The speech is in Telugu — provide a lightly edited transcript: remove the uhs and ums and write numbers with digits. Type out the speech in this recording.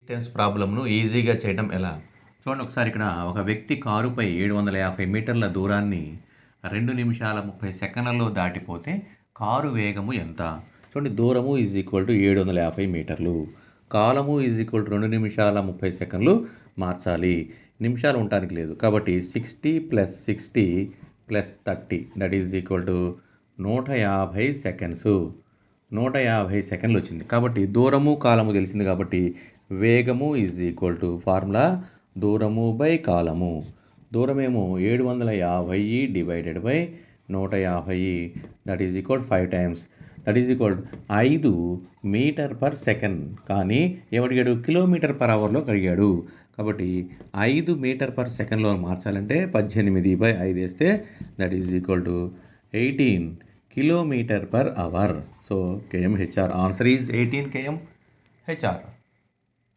డిస్టెన్స్ ప్రాబ్లమ్ను ఈజీగా చేయడం ఎలా? చూడండి ఒకసారి ఇక్కడ ఒక వ్యక్తి కారుపై 750 మీటర్ల దూరాన్ని 2 నిమిషాల 30 సెకన్లలో దాటిపోతే కారు వేగము ఎంత? చూడండి దూరము ఈజ్ ఈక్వల్ టు 750 మీటర్లు, కాలము ఈజ్ ఈక్వల్ టు 2 నిమిషాల 30 సెకన్లు మార్చాలి. నిమిషాలు ఉండటానికి లేదు కాబట్టి 60 + 60 + 30 that is equal to 150 seconds. 150 సెకండ్లు వచ్చింది కాబట్టి దూరము కాలము తెలిసింది కాబట్టి వేగము ఈజ్ ఈక్వల్ టు ఫార్ములా దూరము బై కాలము. దూరమేమో 750 divided by 150 that is equal 5 times that is equal 5 metre per second. కానీ ఏమడిగాడు? కిలోమీటర్ పర్ అవర్లో అడిగాడు. కాబట్టి 5 మీటర్ పర్ సెకండ్లో మార్చాలంటే 18/5 వేస్తే that is equal to 18 kilometre per hour. So kmhr answer is 18 kmhr.